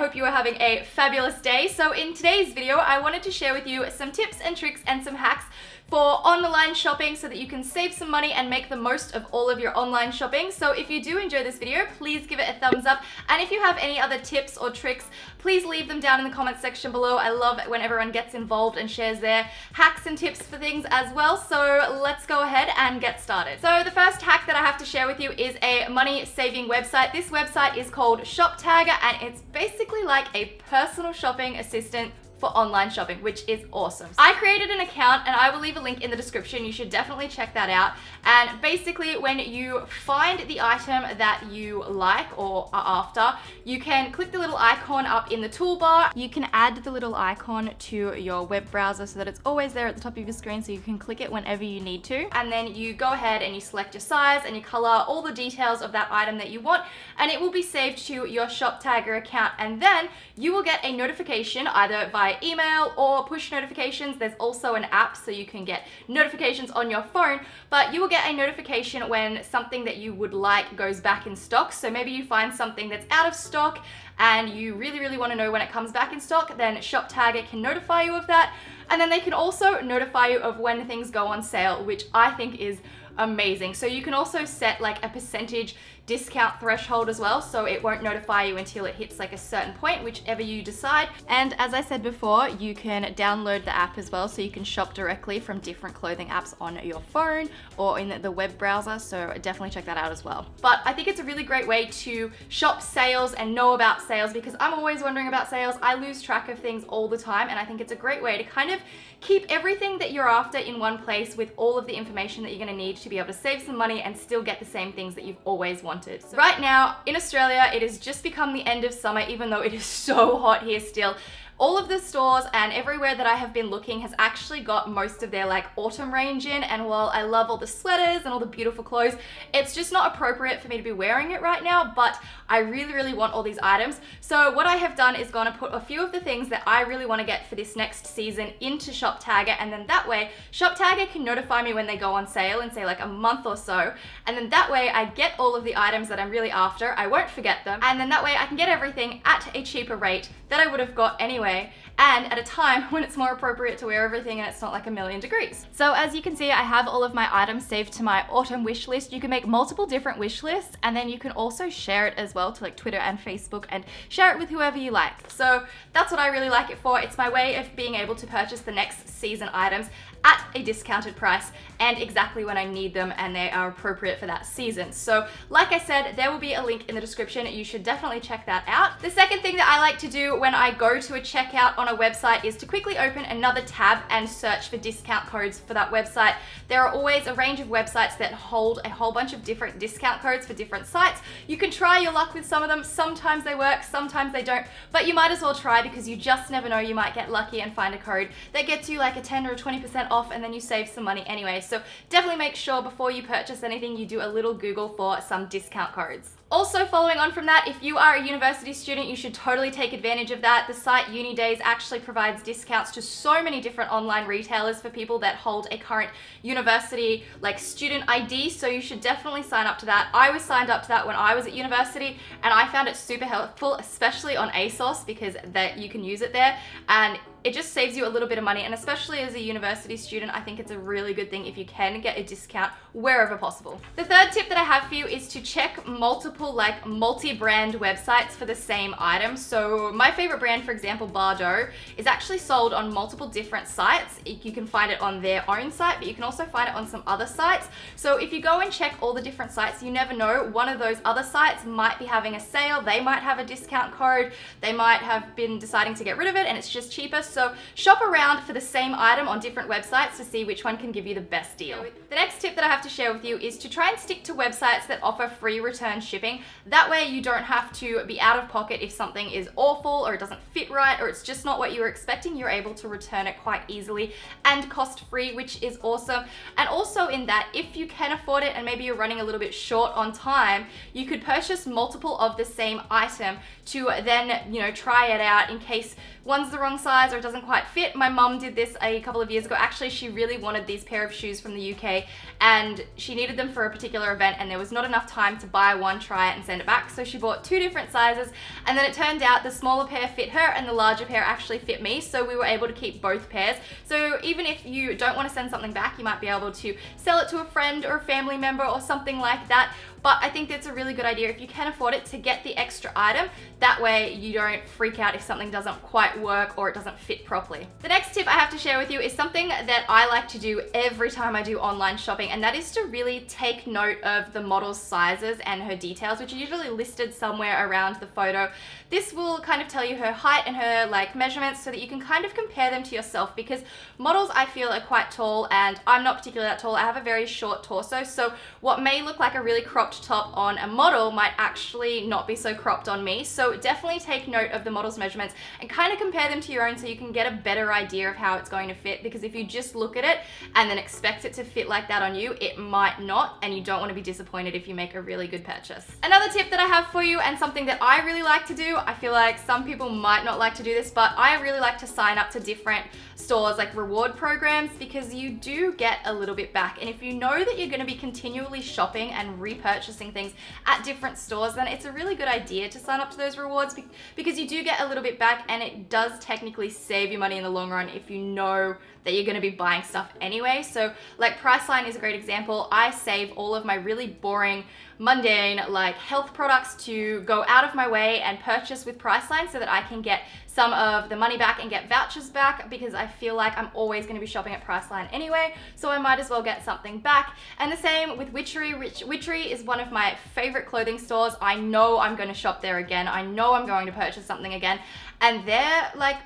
hope you are having a fabulous day. So in today's video, I wanted to share with you some tips and tricks and some hacks for online shopping so that you can save some money and make the most of all of your online shopping. So if you do enjoy this video, please give it a thumbs up. And if you have any other tips or tricks, please leave them down in the comment section below. I love it when everyone gets involved and shares their hacks and tips for things as well. So let's go ahead and get started. So the first hack that I have to share with you is a money saving website. This website is called ShopTagger, and it's basically like a personal shopping assistant for online shopping, which is awesome. I created an account and I will leave a link in the description. You should definitely check that out. And basically when you find the item that you like or are after, you can click the little icon up in the toolbar. You can add the little icon to your web browser so that it's always there at the top of your screen so you can click it whenever you need to. And then you go ahead and you select your size and you color, all the details of that item that you want, and it will be saved to your ShopTagger account. And then you will get a notification either via email or push notifications. There's also an app so you can get notifications on your phone, but you will get a notification when something that you would like goes back in stock. So maybe you find something that's out of stock and you really want to know when it comes back in stock, then ShopTagger can notify you of that. And then they can also notify you of when things go on sale, which I think is amazing. So you can also set like a percentage discount threshold as well, so it won't notify you until it hits like a certain point, whichever you decide. And as I said before, you can download the app as well, so you can shop directly from different clothing apps on your phone or in the web browser, so definitely check that out as well. But I think it's a really great way to shop sales and know about sales, because I'm always wondering about sales. I lose track of things all the time, and I think it's a great way to kind of keep everything that you're after in one place with all of the information that you're going to need to be able to save some money and still get the same things that you've always wanted. So right now in Australia, it has just become the end of summer, even though it is so hot here still. All of the stores and everywhere that I have been looking has actually got most of their like autumn range in, and while I love all the sweaters and all the beautiful clothes, it's just not appropriate for me to be wearing it right now, but I really want all these items. So what I have done is gonna put a few of the things that I really want to get for this next season into ShopTagger, and then that way ShopTagger can notify me when they go on sale in say like a month or so, and then that way I get all of the items that I'm really after, I won't forget them, and then that way I can get everything at a cheaper rate that I would have got anyway, and at a time when it's more appropriate to wear everything and it's not like a million degrees. So as you can see, I have all of my items saved to my autumn wish list. You can make multiple different wish lists, and then you can also share it as well to like Twitter and Facebook and share it with whoever you like. So that's what I really like it for. It's my way of being able to purchase the next season items at a discounted price and exactly when I need them, and they are appropriate for that season. So like I said, there will be a link in the description. You should definitely check that out. The second thing that I like to do when I go to a checkout on a website is to quickly open another tab and search for discount codes for that website. There are always a range of websites that hold a whole bunch of different discount codes for different sites. You can try your luck with some of them. Sometimes they work, sometimes they don't, but you might as well try, because you just never know. You might get lucky and find a code that gets you like a 10 or a 20% off, and then you save some money anyway. So definitely make sure before you purchase anything, you do a little Google for some discount codes. Also, following on from that, if you are a university student, you should totally take advantage of that. The site UniDays actually provides discounts to so many different online retailers for people that hold a current university like student ID, so you should definitely sign up to that. I was signed up to that when I was at university, and I found it super helpful, especially on ASOS, because that you can use it there, and it just saves you a little bit of money. And especially as a university student, I think it's a really good thing if you can get a discount wherever possible. The third tip that I have for you is to check multiple like multi-brand websites for the same item. So my favorite brand, for example, Bardo, is actually sold on multiple different sites. You can find it on their own site, but you can also find it on some other sites. So if you go and check all the different sites, you never know, one of those other sites might be having a sale. They might have a discount code. They might have been deciding to get rid of it and it's just cheaper. So shop around for the same item on different websites to see which one can give you the best deal. The next tip that I have to share with you is to try and stick to websites that offer free return shipping. That way you don't have to be out of pocket if something is awful or it doesn't fit right or it's just not what you were expecting. You're able to return it quite easily and cost free, which is awesome. And also in that, if you can afford it and maybe you're running a little bit short on time, you could purchase multiple of the same item to then, try it out in case one's the wrong size or it doesn't quite fit. My mum did this a couple of years ago. Actually, she really wanted these pair of shoes from the UK and she needed them for a particular event, and there was not enough time to buy one, try try it and send it back. So she bought 2 different sizes, and then it turned out the smaller pair fit her and the larger pair actually fit me, so we were able to keep both pairs. So even if you don't want to send something back, you might be able to sell it to a friend or a family member or something like that. But I think that's a really good idea if you can afford it to get the extra item. That way you don't freak out if something doesn't quite work or it doesn't fit properly. The next tip I have to share with you is something that I like to do every time I do online shopping, and that is to really take note of the model's sizes and her details, which are usually listed somewhere around the photo. This will kind of tell you her height and her like measurements so that you can kind of compare them to yourself, because models I feel are quite tall and I'm not particularly that tall. I have a very short torso, so what may look like a really cropped top on a model might actually not be so cropped on me. So definitely take note of the model's measurements and kind of compare them to your own so you can get a better idea of how it's going to fit, because if you just look at it and then expect it to fit like that on you, it might not, and you don't want to be disappointed if you make a really good purchase. Another tip that I have for you, and something that I really like to do, I feel like some people might not like to do this, but I really like to sign up to different stores like reward programs, because you do get a little bit back. And if you know that you're going to be continually shopping and repurchasing things at different stores, then it's a really good idea to sign up to those rewards, because you do get a little bit back, and it does technically save you money in the long run if you know that you're going to be buying stuff anyway. So like Priceline is a great example. I save all of my really boring, mundane like health products to go out of my way and purchase with Priceline so that I can get some of the money back and get vouchers back, because I feel like I'm always going to be shopping at Priceline anyway, so I might as well get something back. And the same with Witchery. Witchery is one of my favorite clothing stores. I know I'm going to shop there again. I know I'm going to purchase something again, and their like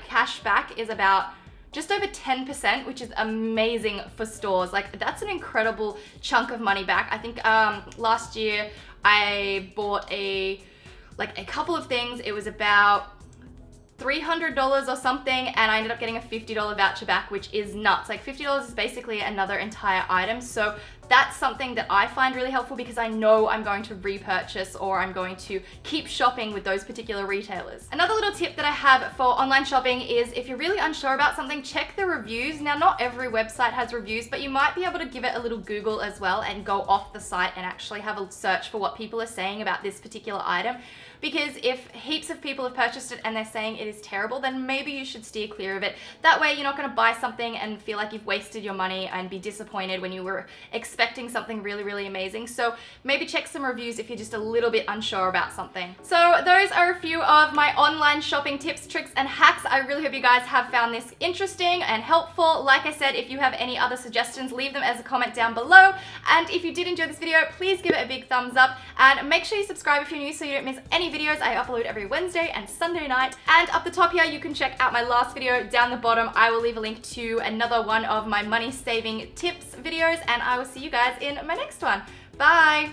cash back is about just over 10%, which is amazing for stores. Like that's an incredible chunk of money back. I think last year I bought a couple of things. It was about $300 or something, and I ended up getting a $50 voucher back, which is nuts. Like $50 is basically another entire item. So that's something that I find really helpful, because I know I'm going to repurchase or I'm going to keep shopping with those particular retailers. Another little tip that I have for online shopping is if you're really unsure about something, check the reviews. Now, not every website has reviews, but you might be able to give it a little Google as well and go off the site and actually have a search for what people are saying about this particular item. Because if heaps of people have purchased it and they're saying it is terrible, then maybe you should steer clear of it. That way you're not going to buy something and feel like you've wasted your money and be disappointed when you were expecting something really, really amazing. So maybe check some reviews if you're just a little bit unsure about something. So those are a few of my online shopping tips, tricks, and hacks. I really hope you guys have found this interesting and helpful. Like I said, if you have any other suggestions, leave them as a comment down below. And if you did enjoy this video, please give it a big thumbs up, and make sure you subscribe if you're new so you don't miss any videos I upload every Wednesday and Sunday night. And up the top here, you can check out my last video. Down the bottom, I will leave a link to another one of my money saving tips videos, and I will see you guys in my next one. Bye!